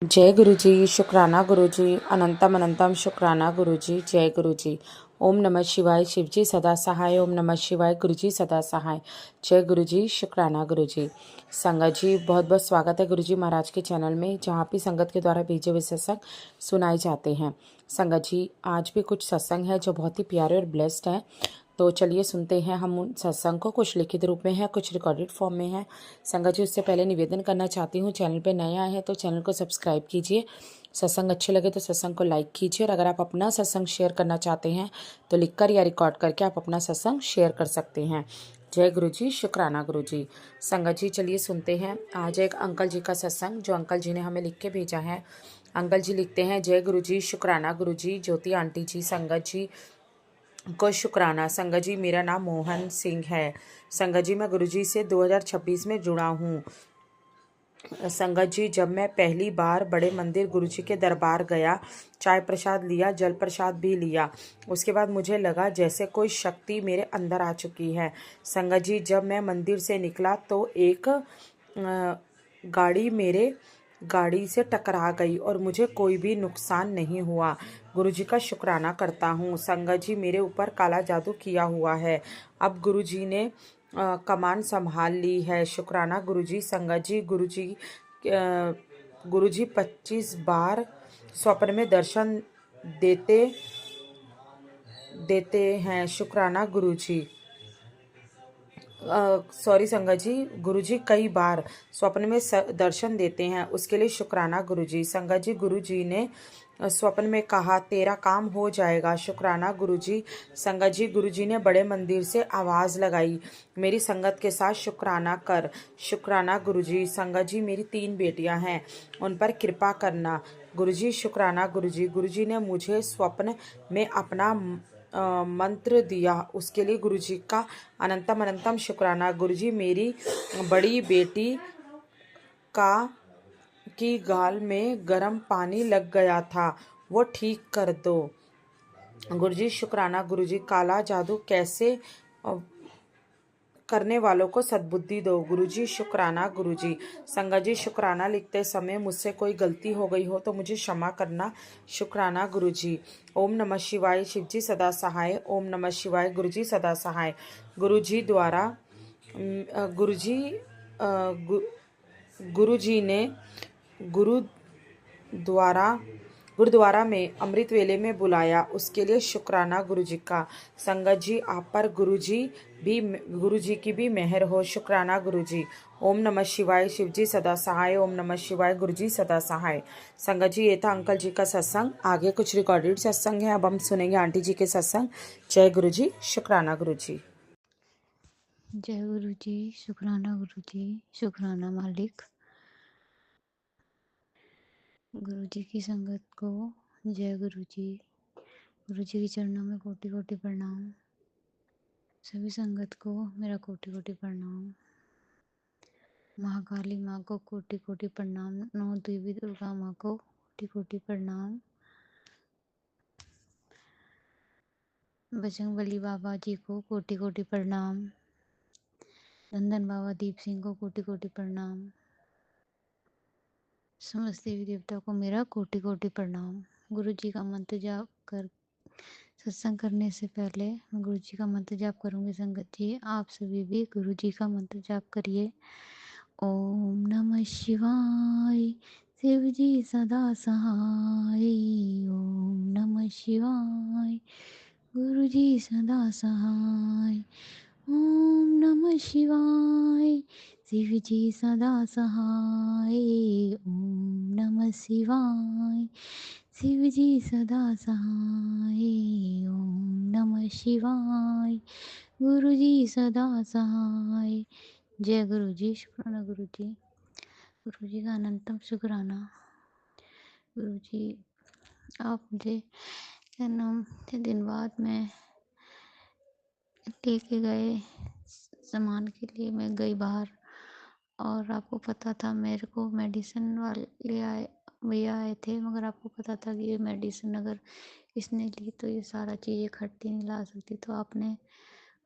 जय गुरु जी, शुक्राना गुरु जी, अनंतम अनंतम शुक्राना गुरु जी, जय गुरु जी। ओम नमः शिवाय, शिव जी सदा सहाय। ओम नमः शिवाय, गुरु जी सदा सहाय। जय गुरु जी, शुक्राना गुरु जी। संगत जी, बहुत बहुत स्वागत है गुरु जी महाराज के चैनल में, जहाँ भी संगत के द्वारा भेजे हुए सत्संग सुनाए जाते हैं। संगत जी, आज भी कुछ सत्संग है जो बहुत ही प्यारे और ब्लेस्ड हैं। तो चलिए सुनते हैं हम उन सत्संग को। कुछ लिखित रूप में है, कुछ रिकॉर्डेड फॉर्म में है। संगत जी, उससे पहले निवेदन करना चाहती हूँ, चैनल पे नए आए हैं तो चैनल को सब्सक्राइब कीजिए। सत्संग अच्छे लगे तो सत्संग को लाइक कीजिए, और अगर आप अपना सत्संग शेयर करना चाहते हैं तो लिखकर या रिकॉर्ड करके आप अपना सत्संग शेयर कर सकते हैं। जय गुरु जी, शुक्राना गुरु जी। संगत जी, चलिए सुनते हैं आज एक अंकल जी का सत्संग, जो अंकल जी ने हमें लिख के भेजा है। अंकल जी लिखते हैं, जय गुरु जी, शुक्राना गुरु जी, ज्योति आंटी जी, संगत जी को शुक्राना। संगत जी, मेरा नाम मोहन सिंह है। संगत जी, मैं गुरुजी से 2026 में जुड़ा हूँ। संगत जी, जब मैं पहली बार बड़े मंदिर गुरुजी के दरबार गया, चाय प्रसाद लिया, जल प्रसाद भी लिया। उसके बाद मुझे लगा जैसे कोई शक्ति मेरे अंदर आ चुकी है। संगत जी, जब मैं मंदिर से निकला तो एक गाड़ी मेरे गाड़ी से टकरा गई और मुझे कोई भी नुकसान नहीं हुआ। गुरुजी का शुक्राना करता हूँ। संगत जी, मेरे ऊपर काला जादू किया हुआ है। अब गुरुजी ने कमान संभाल ली है। शुक्राना गुरुजी। संगत जी, गुरुजी 25 बार स्वप्न में दर्शन देते देते हैं। शुक्राना गुरुजी। सॉरी संगत जी, गुरुजी कई बार स्वप्न में दर्शन देते हैं, उसके लिए शुक्राना गुरुजी। संगत जी, गुरुजी ने स्वप्न में कहा तेरा काम हो जाएगा। शुक्राना गुरुजी। संगत जी, गुरुजी ने बड़े मंदिर से आवाज़ लगाई, मेरी संगत के साथ शुक्राना कर। शुक्राना गुरुजी। संगत जी, मेरी 3 बेटियां हैं, उन पर कृपा करना। गुरुजी, शुक्राना गुरुजी। गुरुजी ने मुझे स्वप्न में अपना मंत्र दिया, उसके लिए गुरुजी का अनंतम अनंतम शुक्राना। गुरुजी, मेरी बड़ी बेटी का की गाल में गर्म पानी लग गया था, वो ठीक कर दो। गुरुजी, शुक्राना गुरुजी। काला जादू कैसे करने वालों को सद्बुद्धि दो। गुरुजी, शुक्राना गुरुजी। संगत जी, शुक्राना लिखते समय मुझसे कोई गलती हो गई हो तो मुझे क्षमा करना। शुक्राना गुरुजी। ओम नमः शिवाय, शिवजी सदा सहाय। ओम नमः शिवाय, गुरुजी सदा सहाय। गुरुजी द्वारा गुरुजी गुरुजी ने गुरु द्वारा गुरुद्वारा में अमृत वेले में बुलाया, उसके लिए शुक्राना गुरुजी का। संगत जी, आप पर गुरुजी की भी मेहर हो। शुक्राना गुरुजी। ओम नमः शिवाय, शिवजी सदा सहाय। ओम नमः शिवाय, गुरुजी सदा सहाय। संगत जी, ये था अंकल जी का सत्संग। आगे कुछ रिकॉर्डेड सत्संग है, अब हम सुनेंगे आंटी जी के सत्संग। जय गुरुजी, शुक्राना गुरुजी। जय गुरु जी, शुक्राना गुरु जी, शुक्राना मालिक। गुरु जी की संगत को जय गुरु जी। गुरु जी के चरणों में कोटि कोटि प्रणाम। सभी संगत को मेरा कोटि कोटि प्रणाम। महाकाली माँ को कोटि कोटि प्रणाम। नौ देवी दुर्गा माँ को कोटि कोटि प्रणाम। बजरंगबली बाबा जी को कोटि कोटि प्रणाम। धन बाबा दीप सिंह को कोटि कोटि प्रणाम। समस्त देवी देवता को मेरा कोटि कोटि प्रणाम। गुरु जी का मंत्र जाप कर सत्संग करने से पहले मैं गुरु जी का मंत्र जाप करूंगी। संगत जी, आप सभी भी गुरु जी का मंत्र जाप करिए। ओम नमः शिवाय, शिव जी सदा सहाय। ओम नमः शिवाय, गुरु जी सदा सहाय। ओम नमः शिवाय, शिव जी सदा सहाय। ओम नमः शिवाय, शिव जी सदा सहाय। ओम नमः शिवाय, गुरु जी सदा सहाय। जय गुरु जी, शुक्राना गुरु जी। गुरु जी का अनंतम शुक्राना। गुरु जी, आप मुझे क्या नाम के दिन बाद में लेके गए सामान के लिए। मैं गई बाहर और आपको पता था, मेरे को मेडिसिन वाले भैया आए थे, मगर आपको पता था कि ये मेडिसिन अगर इसने ली तो ये सारा चीज़ें खट्टी नहीं ला सकती, तो आपने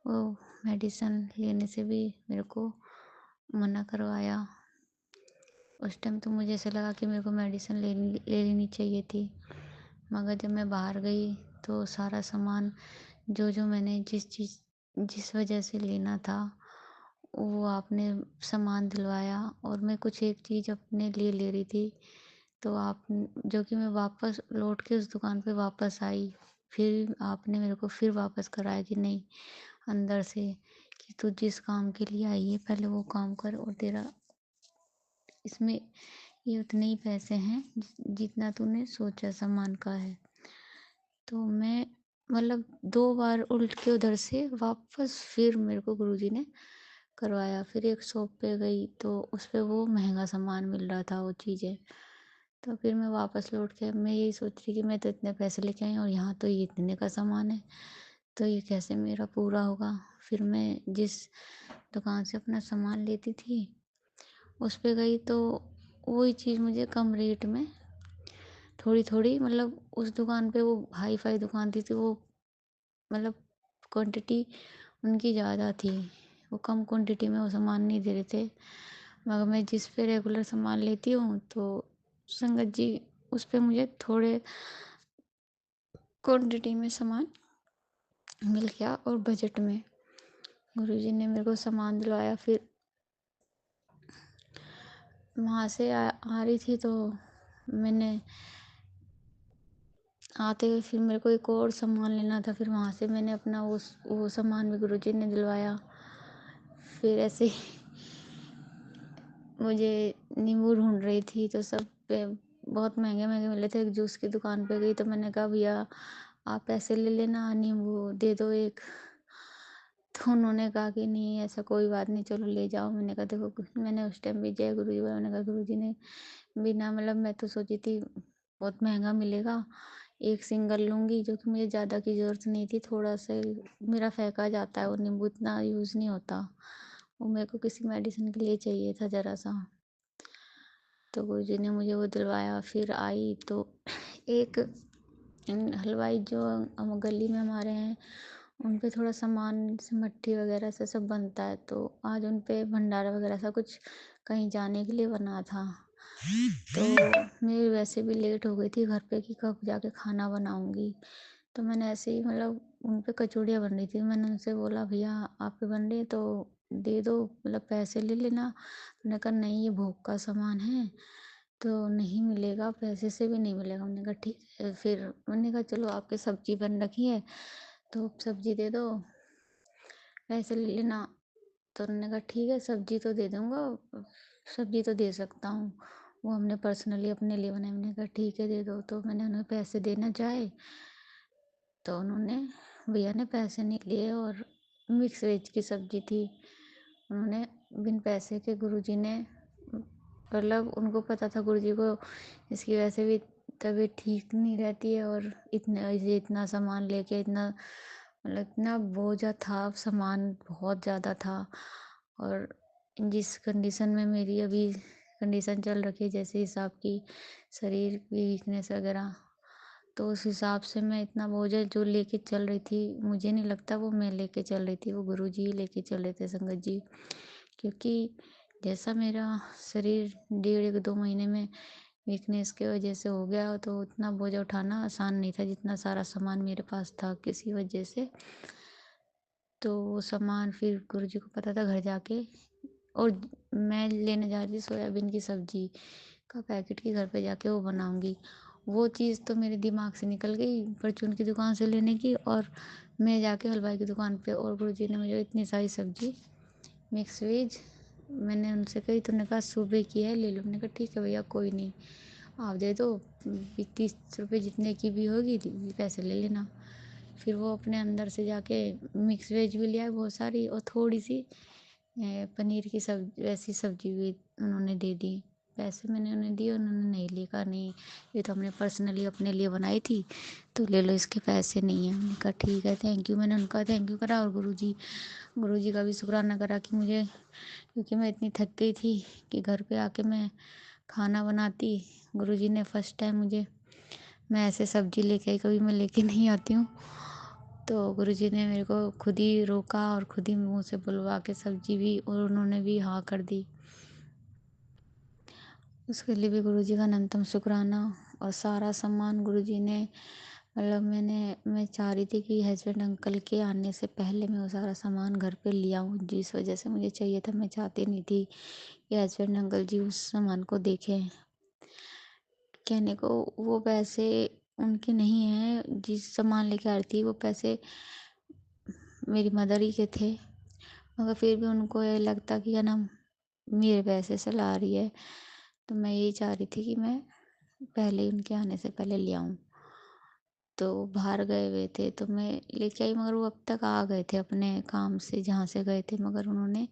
वो मेडिसिन लेने से भी मेरे को मना करवाया। उस टाइम तो मुझे ऐसा लगा कि मेरे को मेडिसिन ले लेनी चाहिए थी। मगर जब मैं बाहर गई तो सारा सामान जो मैंने जिस वजह से लेना था, वो आपने सामान दिलवाया। और मैं कुछ एक चीज़ अपने लिए ले रही थी, तो आप जो कि मैं वापस लौट के उस दुकान पे वापस आई। फिर आपने मेरे को फिर वापस कराया कि नहीं, अंदर से, कि तू जिस काम के लिए आई है पहले वो काम कर, और तेरा इसमें ये उतने ही पैसे हैं जितना तूने सोचा सामान का है। तो मैं मतलब 2 बार उल्ट के उधर से वापस फिर मेरे को गुरुजी ने करवाया। फिर एक शॉप पे गई तो उस पे वो महँगा सामान मिल रहा था वो चीज़ें। तो फिर मैं वापस लौट के मैं यही सोच रही कि मैं तो इतने पैसे लेके आई हूँ और यहाँ तो ये इतने का सामान है, तो ये कैसे मेरा पूरा होगा? फिर मैं जिस दुकान से अपना सामान लेती थी, उस पे गई तो वही चीज़ मुझे कम रेट में थोड़ी-थोड़ी, मतलब उस दुकान पे वो हाई-फ़ाई दुकान थी, तो वो मतलब क्वांटिटी उनकी ज़्यादा थी। वो कम क्वांटिटी में वो सामान नहीं दे रहे थे। मगर मैं जिस पे रेगुलर सामान लेती हूँ, तो संगत जी उस पे मुझे थोड़े क्वांटिटी में सामान मिल गया और बजट में। गुरुजी ने मेरे को सामान दिलवाया। फिर वहाँ से आ रही थी तो मैंने आते हुए फिर मेरे को एक और सामान लेना था। फिर वहाँ से मैंने अपना वो सामान भी गुरुजी ने दिलवाया। फिर ऐसे ही मुझे नींबू ढूँढ रही थी तो सब पे बहुत महँगे-महँगे मिले थे। एक जूस की दुकान पे गई तो मैंने कहा, भैया आप ऐसे ले लेना, नींबू दे दो एक। तो उन्होंने कहा कि नहीं ऐसा कोई बात नहीं, चलो ले जाओ। मैंने कहा देखो मैंने उस टाइम भी जय गुरु जी बोला। मैंने कहा गुरुजी ने बिना मतलब मैं तो सोची थी बहुत महँगा मिलेगा, एक सिंगल लूँगी जो कि मुझे ज़्यादा की ज़रूरत नहीं थी। थोड़ा-सा मेरा फेंका जाता है वो नींबू, इतना यूज़ नहीं होता। वो मेरे को किसी मेडिसिन के लिए चाहिए था ज़रा-सा। तो गुरुजी ने मुझे वो दिलवाया। फिर आई तो एक हलवाई जो हम गली में हमारे हैं, उन पे थोड़ा सामान से मट्ठी वगैरह से सब बनता है, तो आज उन पे भंडारा वगैरह सा कुछ कहीं जाने के लिए बना था। तो मेरी वैसे भी लेट हो गई थी घर पे कि कब जाके खाना बनाऊंगी। तो मैंने ऐसे ही मतलब उन पे कचौड़ियाँ बन रही थी, मैंने उनसे बोला भैया आपके बन रही है तो दे दो, मतलब पैसे ले लेना। उन्होंने कहा नहीं ये भोग का सामान है तो नहीं मिलेगा, पैसे से भी नहीं मिलेगा। मैंने कहा ठीक है। फिर मैंने कहा चलो आपके सब्जी बन रखी है तो सब्जी दे दो, पैसे ले लेना। तो उन्होंने कहा ठीक है सब्जी तो दे दूँगा, सब्जी तो दे सकता हूँ, वो हमने पर्सनली अपने लिए बनाई। मैंने कहा ठीक है दे दो। तो मैंने उन्हें पैसे देना चाहे तो उन्होंने भैया ने पैसे नहीं लिए, और मिक्स वेज की सब्जी थी। उन्होंने बिन पैसे के गुरुजी ने मतलब उनको पता था गुरुजी को इसकी वैसे भी तबीयत ठीक नहीं रहती है, और इतना सामान लेके इतना मतलब इतना बोझा था, सामान बहुत ज़्यादा था। और जिस कंडीशन में मेरी अभी कंडीशन चल रखी है, जैसे हिसाब की शरीर की वीकनेस वगैरह, तो उस हिसाब से मैं इतना बोझ जो लेके चल रही थी, मुझे नहीं लगता वो मैं लेके चल रही थी, वो गुरुजी ही लेके चल रहे थे संगत जी। क्योंकि जैसा मेरा शरीर 1.5 2 महीने में वीकनेस की वजह से हो गया, तो उतना बोझ उठाना आसान नहीं था जितना सारा सामान मेरे पास था किसी वजह से। तो वो सामान फिर गुरुजी को पता था घर जाके, और मैं लेने जा रही थी सोयाबीन की सब्जी का पैकेट कि घर पे जाके वो बनाऊंगी। वो चीज़ तो मेरे दिमाग से निकल गई परचून की दुकान से लेने की, और मैं जाके हलवाई की दुकान पे, और गुरुजी ने मुझे इतनी सारी सब्जी मिक्स वेज, मैंने उनसे कही तो उन्होंने कहा सुबह की है ले लो। मैंने कहा ठीक है भैया कोई नहीं, आप दे दो, 30 रुपये जितने की भी होगी पैसे ले लेना। फिर वो अपने अंदर से जाके मिक्स वेज भी लिया बहुत सारी, और थोड़ी सी पनीर की वैसी सब्जी भी उन्होंने दे दी। पैसे मैंने उन्हें दिए, उन्होंने नहीं लिए, कहा नहीं ये तो हमने पर्सनली अपने लिए बनाई थी तो ले लो, इसके पैसे नहीं है। मैंने कहा ठीक है थैंक यू। मैंने उनका थैंक यू करा, और गुरुजी का भी शुक्राना करा कि मुझे, क्योंकि मैं इतनी थक गई थी कि घर पे आके मैं खाना बनाती। गुरुजी ने फर्स्ट टाइम मुझे, मैं ऐसे सब्जी लेके आई, कभी मैं लेके नहीं आती हूँ, तो गुरुजी ने मेरे को खुद ही रोका और खुद ही मुँह से बुलवा के सब्जी भी, और उन्होंने भी हाँ कर दी। उसके लिए भी गुरुजी का अनंतम शुक्राना। और सारा सामान गुरुजी ने मतलब मैं चाह रही थी कि हस्बैंड अंकल के आने से पहले मैं वो सारा सामान घर पे ले आऊँ, जिस वजह से मुझे चाहिए था। मैं चाहती नहीं थी कि हस्बैंड अंकल जी उस सामान को देखें। कहने को वो पैसे उनके नहीं हैं, जिस सामान लेके आ रही थी वो पैसे मेरी मदर ही के थे। मगर फिर भी उनको ये लगता कि है ना, मेरे पैसे से ला रही है। तो मैं यही चाह रही थी कि मैं पहले ही उनके आने से पहले ले आऊँ। तो बाहर गए हुए थे तो मैं लेके आई, मगर वो अब तक आ गए थे अपने काम से जहाँ से गए थे, मगर उन्होंने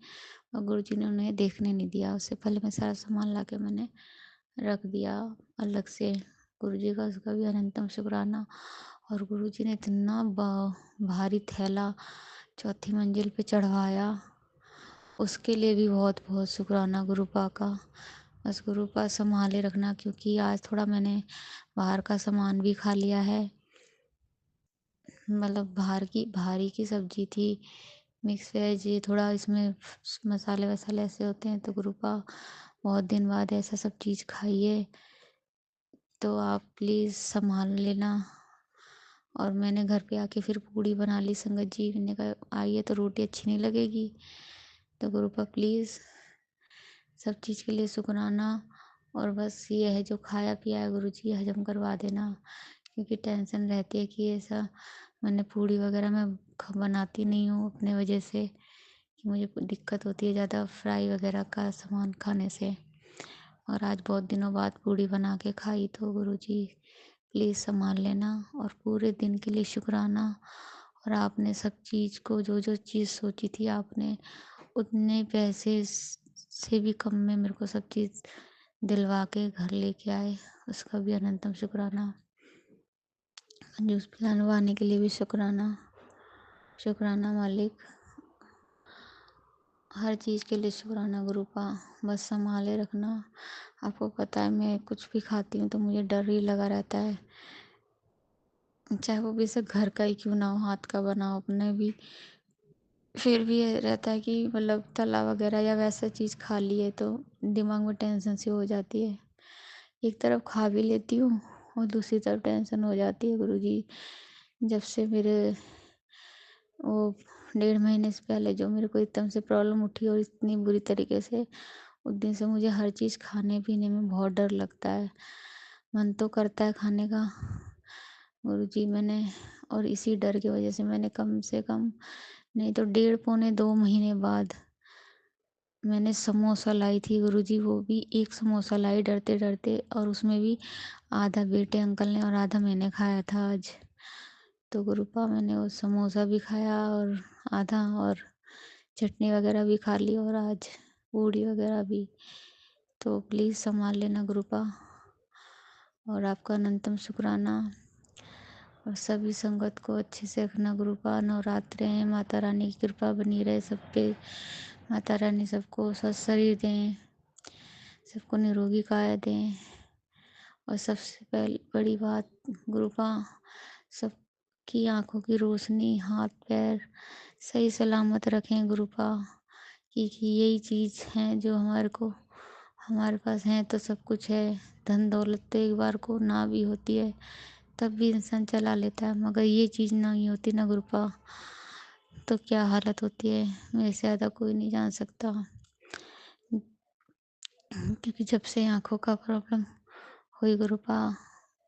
गुरुजी ने उन्हें देखने नहीं दिया। उससे पहले मैं सारा सामान ला के मैंने रख दिया अलग से। गुरुजी का उसका भी अनंतम शुक्राना। और गुरुजी ने इतना भारी थैला चौथी मंजिल पे चढ़वाया, उसके लिए भी बहुत बहुत शुक्राना गुरुपा का। बस गुरुपा संभाले रखना, क्योंकि आज थोड़ा मैंने बाहर का सामान भी खा लिया है। मतलब भारी की सब्जी थी, मिक्स वेज, ये थोड़ा इसमें मसाले वसाले ऐसे होते हैं। तो गुरुपा बहुत दिन बाद ऐसा सब चीज़ खाइए, तो आप प्लीज़ संभाल लेना। और मैंने घर पे आके फिर पूड़ी बना ली संगत जी। मैंने कहा आइए तो रोटी अच्छी नहीं लगेगी, तो गुरुपा प्लीज़ सब चीज़ के लिए शुक्राना। और बस ये है, जो खाया पिया है गुरुजी हजम करवा देना, क्योंकि टेंशन रहती है कि ऐसा मैंने पूड़ी वगैरह मैं बनाती नहीं हूँ अपने वजह से, कि मुझे दिक्कत होती है ज़्यादा फ्राई वगैरह का सामान खाने से। और आज बहुत दिनों बाद पूड़ी बना के खाई, तो गुरुजी प्लीज़ संभाल लेना। और पूरे दिन के लिए शुक्राना। और आपने सब चीज़ को, जो जो चीज़ सोची थी आपने, उतने पैसे से भी कम में मेरे को सब चीज़ दिलवा के घर लेके आए, उसका भी अनंतम शुक्राना। जूस पिलाने के लिए भी शुक्राना। शुक्राना मालिक, हर चीज़ के लिए शुक्राना गुरुपा। बस संभाले रखना। आपको पता है मैं कुछ भी खाती हूँ तो मुझे डर ही लगा रहता है, चाहे वो भी से घर का ही क्यों ना हो, हाथ का बना हो अपने भी, फिर भी ये रहता है कि मतलब तला वगैरह या वैसा चीज़ खा लिए तो दिमाग में टेंशन सी हो जाती है। एक तरफ खा भी लेती हूँ और दूसरी तरफ टेंशन हो जाती है। गुरुजी जब से मेरे वो 1.5 महीने से पहले जो मेरे को एकदम से प्रॉब्लम उठी और इतनी बुरी तरीके से, उस दिन से मुझे हर चीज़ खाने पीने में बहुत डर लगता है। मन तो करता है खाने का गुरुजी, मैंने और इसी डर की वजह से मैंने कम से कम नहीं तो 1.5 पौने 2 महीने बाद मैंने समोसा लाई थी गुरुजी। वो भी एक समोसा लाई डरते डरते, और उसमें भी आधा बेटे अंकल ने और आधा मैंने खाया था आज। तो गुरुपा मैंने वो समोसा भी खाया और आधा, और चटनी वगैरह भी खा ली, और आज पूड़ी वगैरह भी। तो प्लीज़ संभाल लेना गुरुपा। और आपका अनंतम शुक्राना। और सभी संगत को अच्छे से रखना गुरुपा। नवरात्रे हैं, माता रानी की कृपा बनी रहे सब पे। माता रानी सबको स्वस्थ शरीर दें, सबको निरोगी काया दें। और सबसे पहले बड़ी बात गुरुपा, सबकी आंखों की रोशनी, हाथ पैर सही सलामत रखें गुरुपा। क्योंकि यही चीज़ है जो हमारे पास है तो सब कुछ है। धन दौलत तो एक बार को ना भी होती है तब भी इंसान चला लेता है, मगर ये चीज़ नहीं होती ना गुरुपा, तो क्या हालत होती है मेरे से ज़्यादा कोई नहीं जान सकता। क्योंकि जब से आँखों का प्रॉब्लम हुई गुरुपा,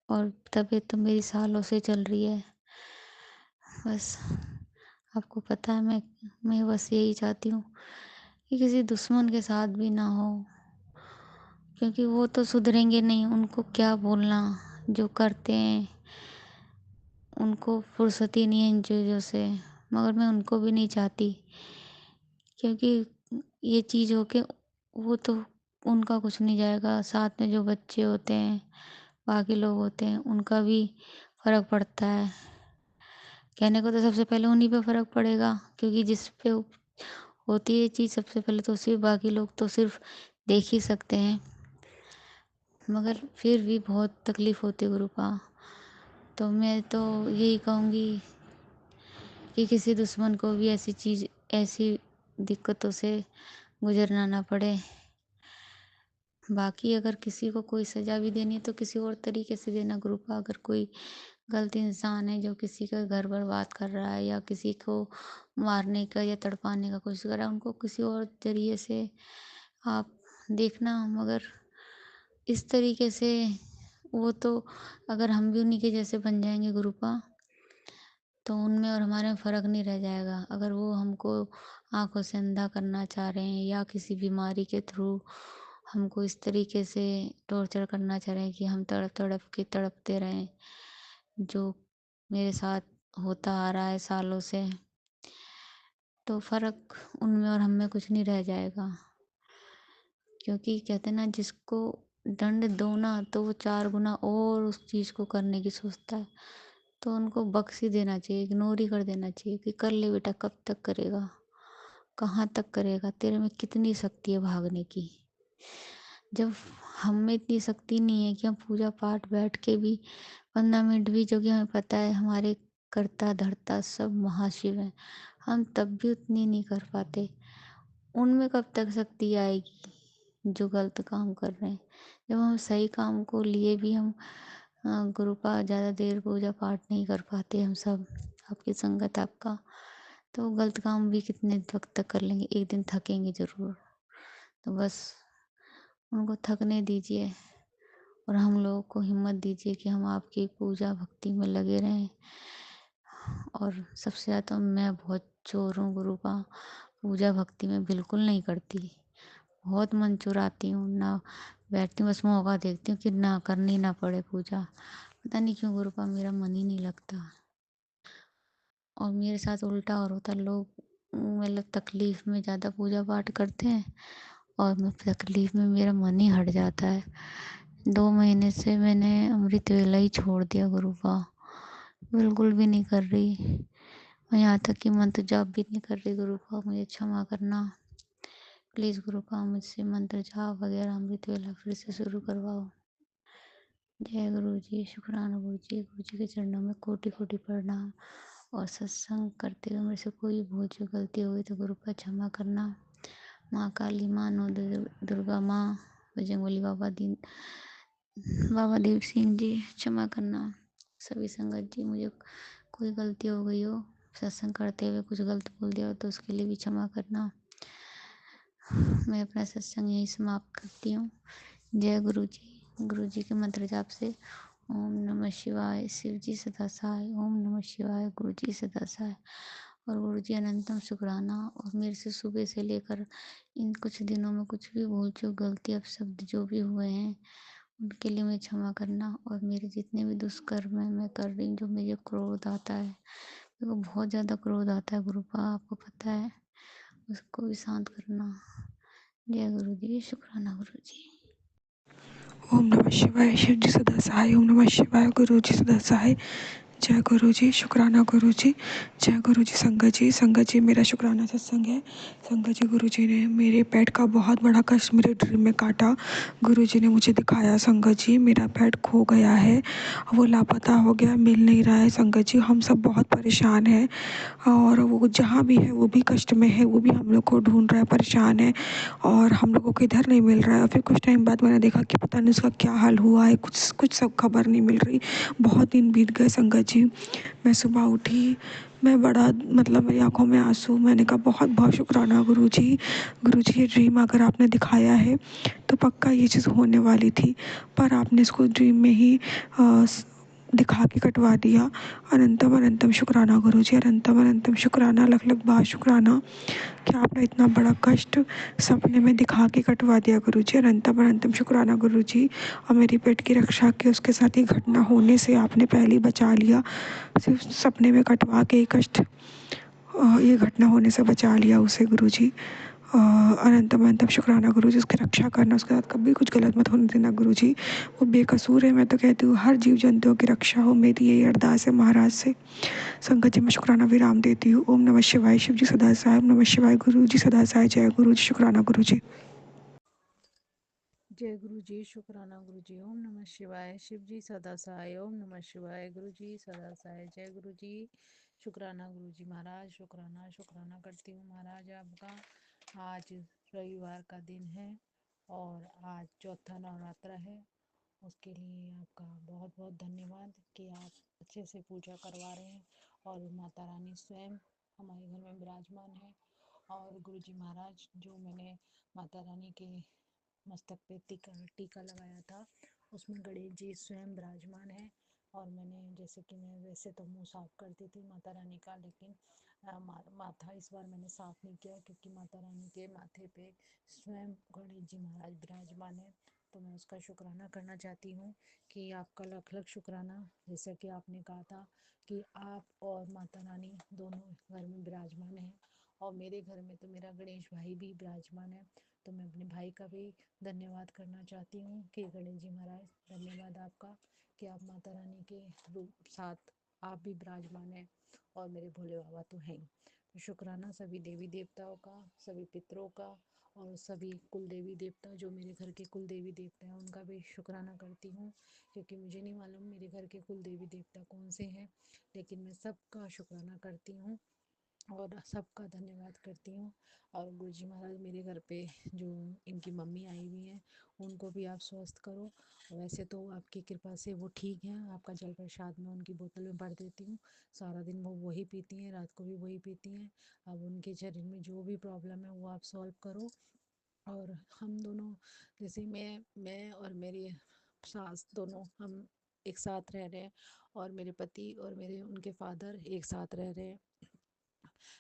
और तबीयत तो मेरी सालों से चल रही है। बस आपको पता है मैं बस यही चाहती हूँ कि किसी दुश्मन के साथ भी ना हो, क्योंकि वो तो सुधरेंगे नहीं। उनको क्या बोलना, जो करते हैं उनको फुर्सत ही नहीं है इन चीज़ों से। मगर मैं उनको भी नहीं चाहती, क्योंकि ये चीज़ हो के वो तो उनका कुछ नहीं जाएगा, साथ में जो बच्चे होते हैं, बाकी लोग होते हैं, उनका भी फ़र्क पड़ता है। कहने को तो सबसे पहले उन्हीं पे फ़र्क पड़ेगा, क्योंकि जिस पे होती है ये चीज़ सबसे पहले तो उसी, बाकी लोग तो सिर्फ देख ही सकते हैं। मगर फिर भी बहुत तकलीफ़ होती है गुरुपा। तो मैं तो यही कहूँगी कि किसी दुश्मन को भी ऐसी दिक्कतों से गुजरना ना पड़े। बाकी अगर किसी को कोई सज़ा भी देनी है तो किसी और तरीके से देना गुरुपा। अगर कोई गलत इंसान है जो किसी का घर बर्बाद कर रहा है या किसी को मारने का या तड़पाने का कोशिश कर रहा है, उनको किसी और ज़रिए से आप देखना। मगर इस तरीके से वो तो अगर हम भी उन्हीं के जैसे बन जाएँगे गुरुपा, तो उनमें और हमारे में फ़र्क नहीं रह जाएगा। अगर वो हमको आँखों से अंधा करना चाह रहे हैं या किसी बीमारी के थ्रू हमको इस तरीके से टॉर्चर करना चाह रहे हैं कि हम तड़प-तड़प के तड़पते रहें, जो मेरे साथ होता आ रहा है सालों से, तो फ़र्क उनमें और हम में कुछ नहीं रह जाएगा। क्योंकि कहते हैं ना, जिसको दंड दो ना तो वो 4 गुना और उस चीज़ को करने की सोचता है। तो उनको बख्श ही देना चाहिए, इग्नोर ही कर देना चाहिए कि कर ले बेटा, कब तक करेगा? कहाँ तक करेगा? तेरे में कितनी शक्ति है भागने की? जब हम में इतनी शक्ति नहीं है कि हम पूजा पाठ बैठ के भी 15 मिनट भी, जो कि हमें पता है हमारे कर्ता धर्ता सब महाशिव हैं, हम तब भी उतनी नहीं कर पाते। उनमें कब तक शक्ति आएगी जो गलत काम कर रहे हैं। जब हम सही काम को लिए भी हम गुरु का ज़्यादा देर पूजा पाठ नहीं कर पाते हम सब, आपकी संगत आपका, तो गलत काम भी कितने वक्त तक कर लेंगे, एक दिन थकेंगे ज़रूर। तो बस उनको थकने दीजिए और हम लोगों को हिम्मत दीजिए कि हम आपकी पूजा भक्ति में लगे रहें। और सबसे ज़्यादा तो मैं बहुत चोर हूँ गुरु का, पूजा भक्ति में बिल्कुल नहीं करती। बहुत मन चुराती हूँ, ना बैठती हूँ, बस मौका देखती हूँ कि ना करनी ना पड़े पूजा। पता नहीं क्यों गुरु का मेरा मन ही नहीं लगता। और मेरे साथ उल्टा और होता है, लोग मतलब तकलीफ़ में ज़्यादा पूजा पाठ करते हैं और मैं तकलीफ़ में मेरा मन ही हट जाता है। 2 महीने से मैंने अमृत वेला ही छोड़ दिया गुरु का, बिल्कुल भी नहीं कर रही। मैं यहाँ तक कि मंत्र जाप भी नहीं कर रही गुरु का, मुझे क्षमा करना। प्लीज़ गुरु का मुझसे मंत्र जाप वगैरह अमृत वेला फिर से शुरू करवाओ। जय गुरु जी, शुक्राना गुरु जी के चरणों में कोटि-कोटि प्रणाम। और सत्संग करते हुए मेरे से कोई भूल चूक गलती हो गई तो गुरु का क्षमा करना। माँ काली, माँ नौ दुर्गा माँ, बजरंगबली बाबा देव सिंह जी क्षमा करना। सभी संगत जी, मुझे कोई गलती हो गई हो सत्संग करते हुए, कुछ गलत बोल दिया हो तो उसके लिए भी क्षमा करना। मैं अपना सत्संग यहीं समाप्त करती हूँ। जय गुरु जी। गुरु जी के मंत्र जाप से ओम नमः शिवाय, शिव जी सदा सहाय, ओम नमः शिवाय, गुरु जी सदा सहाय। और गुरु जी अनंतम शुक्राना। और मेरे से सुबह से लेकर इन कुछ दिनों में कुछ भी भूल चूक गलती अपशब्द जो भी हुए हैं उनके लिए मुझे क्षमा करना। और मेरे जितने भी दुष्कर्म है मैं कर रही हूँ, जो मुझे क्रोध आता है, मेरे को बहुत ज़्यादा क्रोध आता है गुरुपा, आपको पता है, उसको भी शांत करना। जय गुरु जी, शुक्राना गुरु जी। ओम नमः शिवाय, शिव जी सदा सहाय। ओम नमः शिवाय, गुरु जी सदा सहाय। जय गुरु जी, शुक्राना गुरु जी। जय गुरु जी। संगत जी मेरा शुक्राना सत्संग है। संगत जी, गुरु जी ने मेरे पेट का बहुत बड़ा कष्ट मेरे ड्रीम में काटा। गुरु जी ने मुझे दिखाया संगत जी, मेरा पेट खो गया है, वो लापता हो गया, मिल नहीं रहा है। संगत जी, हम सब बहुत परेशान हैं और वो जहाँ भी है वो भी कष्ट में है, वो भी हम लोग को ढूंढ रहा है, परेशान है और हम लोगों को इधर नहीं मिल रहा है। फिर कुछ टाइम बाद मैंने देखा कि पता नहीं उसका क्या हाल हुआ है, कुछ कुछ सब खबर नहीं मिल रही। बहुत दिन बीत गए संगत जी। मैं सुबह उठी, मैं बड़ा मतलब मेरी आंखों में आंसू। मैंने कहा बहुत बहुत शुक्राना गुरु जी। गुरु जी, ये ड्रीम अगर आपने दिखाया है तो पक्का ये चीज़ होने वाली थी, पर आपने इसको ड्रीम में ही दिखा के कटवा दिया। अनंतम अनंतम शुक्राना गुरु जी, अनंतम अनंतम शुक्राना, लख लख बार शुक्राना कि आपने इतना बड़ा कष्ट सपने में दिखा के कटवा दिया गुरु जी। अनंतम अनंतम शुक्राना गुरु जी। और मेरी पेट की रक्षा की, उसके साथ ही घटना होने से आपने पहले ही बचा लिया, सिर्फ सपने में कटवा के ही कष्ट ये घटना होने से बचा लिया उसे गुरु जी। अनंतम अनंतम शुक्राना गुरु जी। उसकी रक्षा करना, उसके साथ कभी कुछ गलत मत होने देना गुरु जी। वो बेकसूर है, मैं तो कहती हूँ हर जीव जंतुओं की रक्षा हो, मेरी यही अरदास है महाराज से। संगत जी, मैं शुक्राना विराम देती हूँ। ओम नमः शिवाय, शिव जी सदा सहाय। ओम नमः शिवाय, गुरु जी सदा सहाय। जय गुरु जी, शुक्राना गुरु जी। जय गुरु जी, शुक्राना गुरु जी। ओम नमः शिवाय, शिव जी सदा सहाय। ओम नमः शिवाय, गुरु जी सदा सहाय। जय गुरु जी, शुक्राना गुरु जी। महाराज शुक्राना शुक्राना करती हूँ महाराज आपका। आज रविवार का दिन है और आज चौथा नवरात्र है। उसके लिए आपका बहुत बहुत धन्यवाद कि आप अच्छे से पूजा करवा रहे हैं और माता रानी स्वयं हमारे घर में विराजमान है। और गुरुजी महाराज, जो मैंने माता रानी के मस्तक पे टीका टीका लगाया था, उसमें गणेश जी स्वयं विराजमान है। और मैंने, जैसे कि मैं वैसे तो मुंह साफ करती थी माता रानी का, लेकिन माथा इस बार मैंने साफ नहीं किया, क्योंकि माता रानी के माथे पे स्वयं गणेश जी महाराज विराजमान है। तो मैं उसका शुक्राना करना चाहती हूँ कि आपका लख लख शुक्राना। जैसा कि आपने कहा था कि आप और माता रानी दोनों घर में विराजमान हैं, और मेरे घर में तो मेरा गणेश भाई भी विराजमान है। तो मैं अपने भाई का भी धन्यवाद करना चाहती हूँ कि गणेश जी महाराज, धन्यवाद आपका कि आप माता रानी के रूप साथ आप भी विराजमान हैं, और मेरे भोले बाबा तो हैं ही। तो शुक्राना सभी देवी देवताओं का, सभी पितरों का, और सभी कुल देवी देवता, जो मेरे घर के कुल देवी देवता हैं, उनका भी शुक्राना करती हूँ, क्योंकि मुझे नहीं मालूम मेरे घर के कुल देवी देवता कौन से हैं, लेकिन मैं सबका शुक्राना करती हूँ और सबका धन्यवाद करती हूँ। और गुरुजी महाराज, मेरे घर पे जो इनकी मम्मी आई हुई हैं, उनको भी आप स्वस्थ करो। वैसे तो आपकी कृपा से वो ठीक हैं, आपका जल प्रसाद मैं उनकी बोतल में भर देती हूँ, सारा दिन वो वही पीती हैं, रात को भी वही पीती हैं। अब उनके शरीर में जो भी प्रॉब्लम है वो आप सॉल्व करो। और हम दोनों, जैसे मैं और मेरी सास दोनों हम एक साथ रह रहे हैं, और मेरे पति और मेरे उनके फादर एक साथ रह रहे हैं।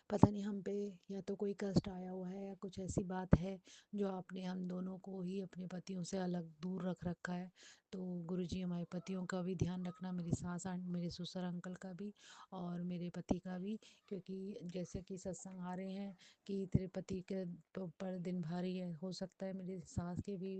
पता नहीं हम पे या तो कोई कष्ट आया हुआ है, या कुछ ऐसी बात है जो आपने हम दोनों को ही अपने पतियों से अलग दूर रख रखा है। तो गुरुजी, हमारे पतियों का भी ध्यान रखना, मेरी सास आंट मेरे ससुर अंकल का भी, और मेरे पति का भी, क्योंकि जैसे कि सत्संग आ रहे हैं कि तेरे पति के पर दिन भारी है, हो सकता है मेरी सास के भी,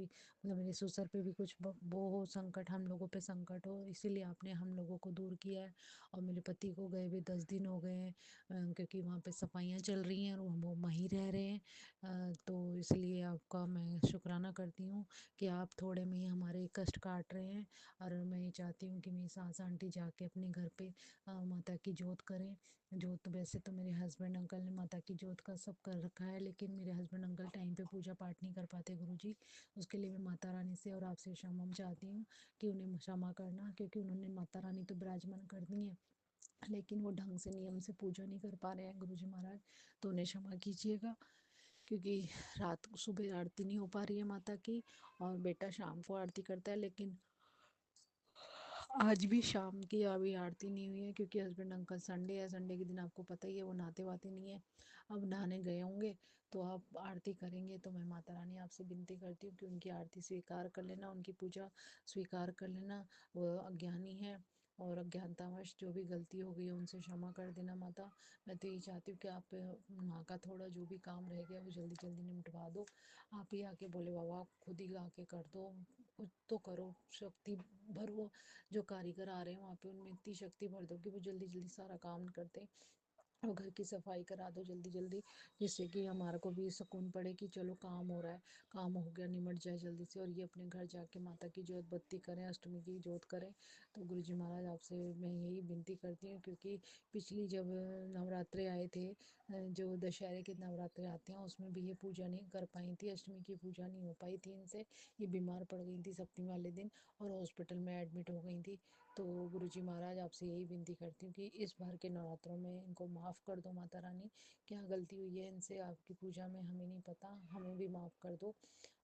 मतलब मेरे ससुर पे भी कुछ वो हो संकट, हम लोगों पे संकट हो, इसीलिए आपने हम लोगों को दूर किया है। और मेरे पति को गए हुए 10 दिन हो गए हैं, क्योंकि वहाँ पे सफाइयाँ चल रही हैं और वो वहीं रह रहे हैं। तो इसलिए आपका मैं शुक्राना करती हूँ कि आप थोड़े में ही हमारे कष्ट काट रहे हैं। और मैं ये चाहती हूँ कि मेरी सास आंटी जाके अपने घर पे माता की जोत करें। जोत वैसे तो मेरे हस्बैंड अंकल ने माता की जोत का सब कर रखा है, लेकिन मेरे हस्बैंड अंकल टाइम पे पूजा पाठ नहीं कर पाते गुरुजी। उसके लिए मैं माता रानी से और आपसे क्षमा चाहती हूँ कि उन्हें क्षमा करना, क्योंकि उन्होंने माता रानी तो विराजमान कर दी है, लेकिन वो ढंग से नियम से पूजा नहीं कर पा रहे हैं गुरुजी महाराज। तो उन्हें क्षमा कीजिएगा, क्योंकि रात को सुबह आरती नहीं हो पा रही है माता की, और बेटा शाम को आरती करता है, लेकिन आज भी शाम की अभी आरती नहीं हुई है, क्योंकि हस्बैंड अंकल संडे है, संडे के दिन आपको पता ही है वो नहाते वाते नहीं है। अब नहाने गए होंगे, तो आप आरती करेंगे, तो मैं माता रानी आपसे विनती करती हूँ कि उनकी आरती स्वीकार कर लेना, उनकी पूजा स्वीकार कर लेना। वो अज्ञानी है, और अज्ञानतावश जो भी गलती हो गई है उनसे क्षमा कर देना माता। मैं तो यही चाहती हूँ कि आप वहाँ का थोड़ा जो भी काम रह गया वो जल्दी जल्दी निपटवा दो। आप ही आके बोले बाबा खुद ही आके कर दो, कुछ तो करो, शक्ति भरो। जो कारीगर आ रहे हैं वहाँ पे उनमें इतनी शक्ति भर दो कि वो जल्दी जल्दी सारा काम करते, और घर की सफाई करा दो जल्दी जल्दी, जिससे कि हमारे को भी सुकून पड़े कि चलो काम हो रहा है, काम हो गया, निमट जाए जल्दी से, और ये अपने घर जाके माता की जोत बत्ती करें, अष्टमी की जोत करें। तो गुरुजी महाराज, आपसे मैं यही विनती करती हूँ, क्योंकि पिछली जब नवरात्रे आए थे, जो दशहरे के नवरात्रे आते हैं, उसमें भी ये पूजा नहीं कर पाई थी, अष्टमी की पूजा नहीं हो पाई थी इनसे। ये बीमार पड़ गई थी सप्तमी वाले दिन, और हॉस्पिटल में एडमिट हो गई थी। तो गुरुजी महाराज, आपसे यही विनती करती हूँ कि इस बार के नवरात्रों में इनको माफ़ कर दो माता रानी। क्या गलती हुई है इनसे आपकी पूजा में हमें नहीं पता, हमें भी माफ़ कर दो,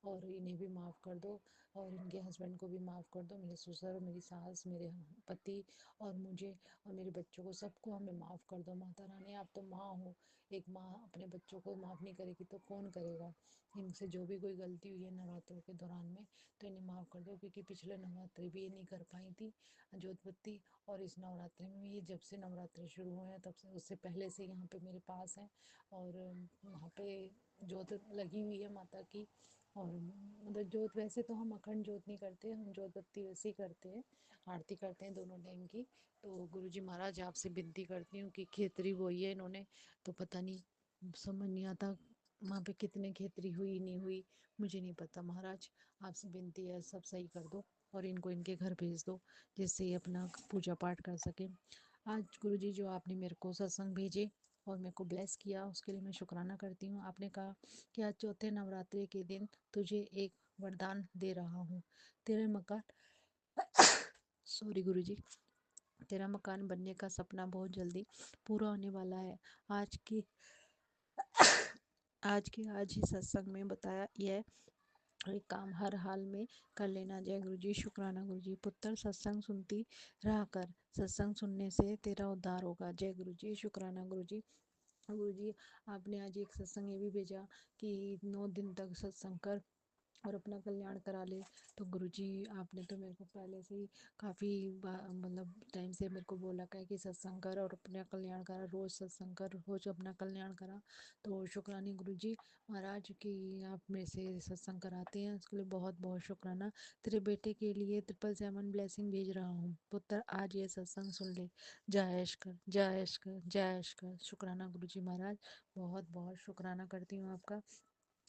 और इन्हें भी माफ़ कर दो, और इनके हस्बैंड को भी माफ़ कर दो, मेरे ससुर, मेरी सास, मेरे पति, और मुझे और मेरे बच्चों को, सबको हमें माफ़ कर दो माता रानी। आप तो माँ हो, एक माँ अपने बच्चों को माफ़ नहीं करेगी तो कौन करेगा। इनसे जो भी कोई गलती हुई है नवरात्रों के दौरान में, तो इन्हें माफ़ कर दो, क्योंकि पिछले नवरात्रि भी ये नहीं कर पाई थी जोत बत्ती, और इस नवरात्रि में ये जब से नवरात्रि शुरू हुए हैं तब से, उससे पहले से यहाँ पे मेरे पास हैं, और वहाँ पे जोत लगी हुई है माता की। और मतलब जोत, वैसे तो हम अखंड जोत नहीं करते, हम जोत बत्ती वैसे ही करते हैं, आरती करते हैं दोनों टाइम की। तो गुरुजी महाराज, आपसे विनती करती हूँ कि खेतरी बोई है इन्होंने, तो पता नहीं, समझ नहीं आता वहाँ पे कितने खेतरी हुई नहीं हुई, मुझे नहीं पता महाराज। आपसे विनती है सब सही कर दो, और इनको इनके घर भेज दो, जिससे ये अपना पूजा पाठ कर सके। आज गुरुजी, जो आपने मेरे को सत्संग भेजे और मेरे को ब्लेस किया, उसके लिए मैं शुक्राना करती हूँ। आपने कहा कि आज चौथे नवरात्रि के दिन तुझे एक वरदान दे रहा हूँ। तेरे मकान सॉरी गुरुजी, तेरा मकान बनने का सपना बहुत जल्दी पूरा होने वाला है। आज की आज ही सत्संग में बताया यह एक काम हर हाल में कर लेना। जय गुरु जी, शुक्राना गुरु जी। पुत्र, सत्संग सुनती रहा कर, सत्संग सुनने से तेरा उद्धार होगा। जय गुरु जी, शुक्राना गुरु जी। गुरु जी, आपने आज एक सत्संग ये भी भेजा कि 9 दिन तक सत्संग कर और अपना कल्याण करा ले। तो गुरुजी, आपने तो मेरे को पहले से ही काफ़ी मतलब टाइम से मेरे को बोला है कि सत्संग कर और अपना कल्याण करा, रोज़ सत्संग कर, रोज़ अपना कल्याण करा। तो शुक्रानी गुरुजी महाराज कि आप मेरे से सत्संग कराते हैं, उसके लिए बहुत बहुत शुक्राना। तेरे बेटे के लिए 777 ब्लेसिंग भेज रहा हूँ। पुत्र, आज ये सत्संग सुन ले। जय ऐश कर, जय ऐश कर, जय ऐश कर। शुक्राना गुरुजी महाराज, बहुत बहुत शुक्राना करती हूँ आपका।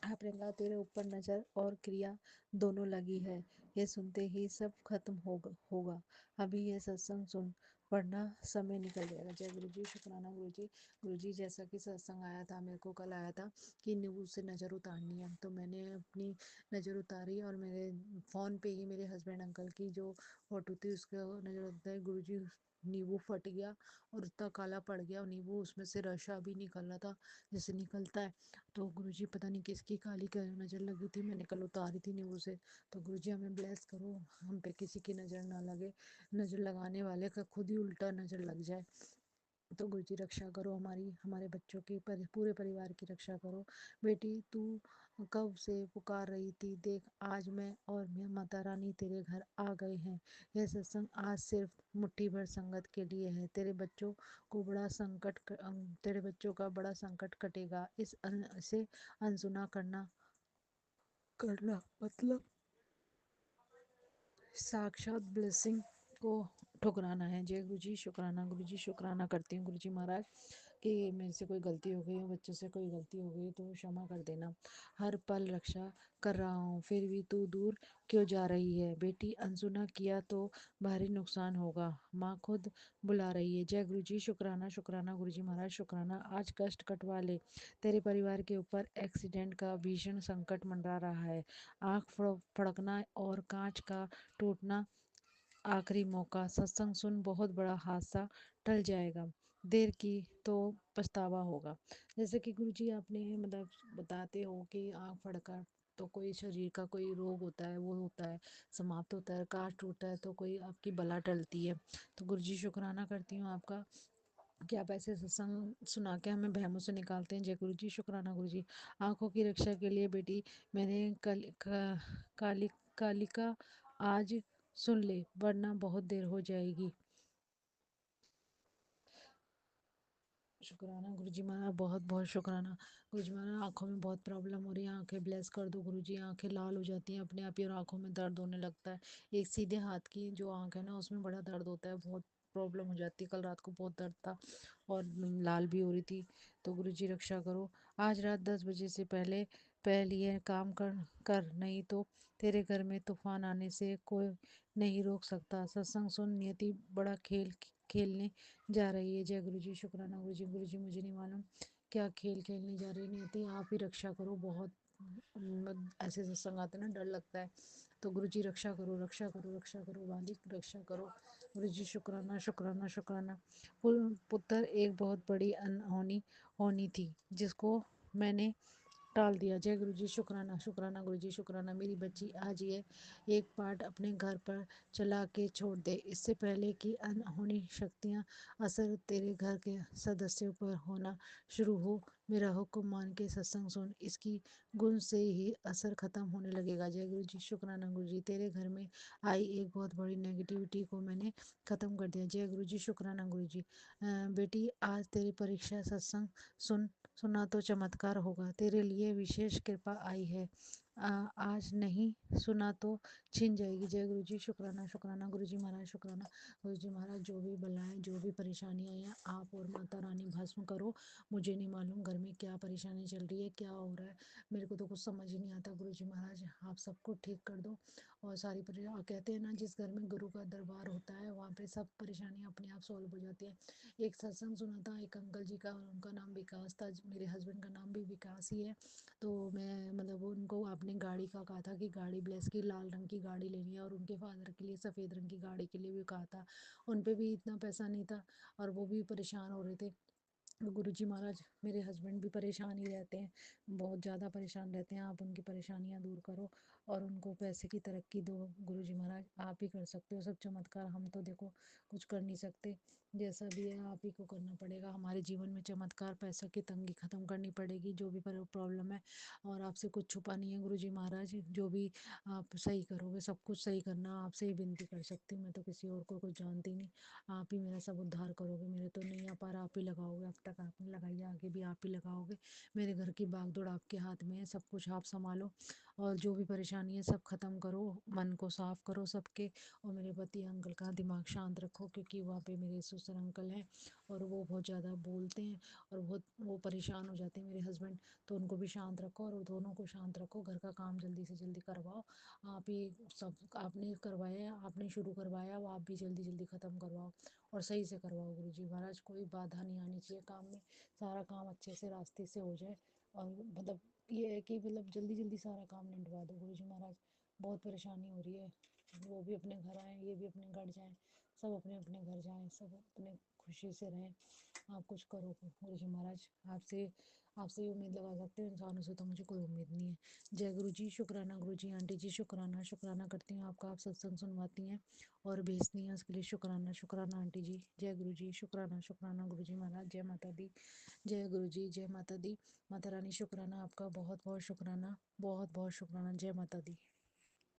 आपने कहा तेरे ऊपर नजर और क्रिया दोनों लगी है, ये सुनते ही सब खत्म होगा। अभी ये सत्संग सुन, वरना समय निकल जाएगा। जय गुरु जी, शुक्राना गुरु जी। गुरु जी, जैसा कि सत्संग आया था, मेरे को कल आया था कि नींबू से नज़र उतारनी है, तो मैंने अपनी नज़र उतारी और मेरे फ़ोन पे ही मेरे हस्बैंड अंकल की जो फोटो थी उसका नज़र उतारी। गुरु जी, नींबू फट गया और इतना काला पड़ गया नींबू, उसमें से रसा भी निकल रहा था जैसे निकलता है। तो गुरुजी, पता नहीं किसकी काली का नज़र लगी थी, मैंने कल उतारी थी नींबू से। तो गुरुजी, हमें ब्लेस करो, हम पे किसी की नज़र ना लगे, नज़र लगाने वाले का खुद ही उल्टा नज़र लग जाए। तो गुरुजी, रक्षा करो हमारी, हमारे बच्चों की, पूरे परिवार की रक्षा करो। बेटी, तू कब से पुकार रही थी, देख आज मैं और माता रानी तेरे घर आ गए हैं। यह सत्संग आज सिर्फ मुट्ठी भर संगत के लिए है। तेरे बच्चों का बड़ा संकट कटेगा। इसे अनसुना करना करना मतलब साक्षात ब्लेसिंग को ठुकराना है। जय गुरु जी, शुक्राना गुरु जी, शुक्राना करती हूँ गुरु जी महाराज कि मेरे से कोई गलती हो गई हो, बच्चों से कोई गलती हो गई तो क्षमा कर देना। हर पल रक्षा कर रहा हूँ, फिर भी तू दूर क्यों जा रही है। बेटी, अनसुना किया तो भारी नुकसान होगा, माँ खुद बुला रही है। जय गुरु जी, शुक्राना शुक्राना गुरु जी महाराज, शुक्राना। आज कष्ट कटवा ले, तेरे परिवार के ऊपर एक्सीडेंट का भीषण संकट मंडरा रहा है। फड़कना और कांच का टूटना आखिरी मौका। सत्संग सुन, बहुत बड़ा हादसा टल जाएगा, देर की तो पछतावा होगा। जैसे कि गुरुजी, आपने मतलब बताते हो कि आँख फड़का तो कोई शरीर का कोई रोग होता है, वो होता है, समाप्त होता है। कांच टूटता है तो कोई आपकी बला टलती है। तो गुरुजी, शुक्राना करती हूँ आपका कि आप ऐसे सत्संग सुना के हमें बहमों से निकालते हैं। जय गुरु जी, शुक्राना गुरु जी। आंखों की रक्षा के लिए बेटी, मैंने कालिका आज सुन ले, वरना बहुत देर हो जाएगी। शुक्राना गुरुजी महाराज, बहुत बहुत शुक्राना गुरुजी महाराज। आंखों में बहुत प्रॉब्लम हो रही है, आंखें ब्लेस कर दो गुरुजी। आंखें लाल हो जाती हैं अपने आप ही और आंखों में दर्द होने लगता है। एक सीधे हाथ की जो आंख है ना, उसमें बड़ा दर्द होता है, बहुत प्रॉब्लम हो जाती है। कल रात को बहुत दर्द था और लाल भी हो रही थी। तो गुरुजी, रक्षा करो। आज रात 10 बजे से पहले ये काम कर नहीं तो तेरे घर में तूफान आने से कोई नहीं रोक सकता। सत्संग सुन, नियति बड़ा खेल खेलने जा रही है। जय गुरु जी, शुक्राना गुरु जी। गुरु जी, मुझे नहीं मालूम क्या खेल खेलने जा रही है नियति, आप ही रक्षा करो। बहुत ऐसे सत्संग आते ना, डर लगता है। तो गुरु जी, रक्षा करो, रक्षा करो, रक्षा करो, मालिक रक्षा करो। गुरु जी, शुक्राना शुक्राना शुक्राना। पुत्र, एक बहुत बड़ी अनहोनी होनी थी जिसको मैंने टाल दिया। जय गुरु जी, शुक्राना शुक्राना गुरु जी, शुक्राना। मेरी बच्ची, आज ये एक पाठ अपने घर पर चला के छोड़ दे, इससे पहले कि अनहोनी शक्तियाँ असर तेरे घर के सदस्यों पर होना शुरू हो। मेरा हुक्म मान के सत्संग सुन, इसकी गुण से ही असर खत्म होने लगेगा। जय गुरु जी, शुक्राना गुरु जी। तेरे घर में आई एक बहुत बड़ी नेगेटिविटी को मैंने खत्म कर दिया। जय गुरु जी, शुक्राना गुरु जी। बेटी, आज तेरी परीक्षा सत्संग सुना तो चमत्कार होगा, तेरे लिए विशेष कृपा आई है। आज नहीं सुना तो छिन जाएगी। जय गुरु जी, शुक्राना शुक्राना गुरु जी महाराज, शुक्राना गुरु जी महाराज। जो भी बलाएं, जो भी परेशानियां हैं, आप और माता रानी भस्म करो। मुझे नहीं मालूम घर में क्या परेशानी चल रही है, क्या हो रहा है, मेरे को तो कुछ समझ ही नहीं आता। गुरु जी महाराज आप सबको ठीक कर दो। और सारी परेशानी, कहते हैं ना, जिस घर में गुरु का दरबार होता है वहाँ पे सब परेशानियां अपने आप सॉल्व हो जाती है। एक सत्संग सुना था एक अंकल जी का, और उनका नाम विकास था। मेरे हस्बैंड का नाम भी विकास ही है। तो मैं मतलब उनको आपने गाड़ी का कहा था कि गाड़ी ब्लेस की लाल रंग की गाड़ी लेनी है, और उनके फादर के लिए सफ़ेद रंग की गाड़ी के लिए भी कहा था। उन पे भी इतना पैसा नहीं था और वो भी परेशान हो रहे थे। गुरु जी महाराज मेरे हस्बैंड भी परेशान ही रहते हैं, बहुत ज़्यादा परेशान रहते हैं। आप उनकी परेशानियां दूर करो और उनको पैसे की तरक्की दो। गुरु जी महाराज आप ही कर सकते हो सब चमत्कार, हम तो देखो कुछ कर नहीं सकते। जैसा भी है आप ही को करना पड़ेगा। हमारे जीवन में चमत्कार, पैसा की तंगी ख़त्म करनी पड़ेगी, जो भी प्रॉब्लम है। और आपसे कुछ छुपा नहीं है गुरु जी महाराज, जो भी आप सही करोगे सब कुछ सही करना। आपसे ही विनती कर सकती हूँ, मैं तो किसी और को कुछ जानती नहीं। आप ही मेरा सब उद्धार करोगे, मेरे तो नहीं आ पा रहा, आप ही लगाओगे। अब तक आपने लगाई, आगे भी आप ही लगाओगे। मेरे घर की बागडोर आपके हाथ में है, सब कुछ आप संभालो। और जो भी परेशानी है सब ख़त्म करो, मन को साफ करो सबके। और मेरे पति अंकल का दिमाग शांत रखो, क्योंकि वहाँ पे मेरे ससुर अंकल हैं और वो बहुत ज़्यादा बोलते हैं और बहुत वो परेशान हो जाते हैं मेरे हस्बैंड। तो उनको भी शांत रखो और दोनों को शांत रखो। घर का काम जल्दी से जल्दी करवाओ। आप ही सब, आपने करवाया, आपने शुरू करवाया, वो आप भी जल्दी जल्दी ख़त्म करवाओ और सही से करवाओ। गुरु जी महाराज कोई बाधा नहीं आनी चाहिए काम में, सारा काम अच्छे से रास्ते से हो जाए। और मतलब ये है कि मतलब जल्दी जल्दी सारा काम निपटवा दो गुरु जी महाराज। बहुत परेशानी हो रही है। वो भी अपने घर आए, ये भी अपने घर जाएं, सब अपने अपने घर जाएं, सब अपने खुशी से रहें। आप कुछ करो गुरु जी महाराज। आपसे आपसे ही उम्मीद लगा सकते हैं, इंसानों से तो मुझे कोई उम्मीद नहीं है। जय गुरु जी, शुक्राना गुरु जी। आंटी जी शुक्राना शुक्राना करती हूँ आपका, आप सत्संग सुनवाती हैं और भेजती हैं, उसके लिए शुक्राना शुक्राना आंटी जी। जय गुरु जी, शुक्राना शुक्राना गुरु जी महाराज। जय माता दी, जय गुरु जी, जय माता दी। माता रानी शुक्राना आपका, बहुत बहुत शुक्राना, बहुत बहुत शुक्राना। जय माता दी।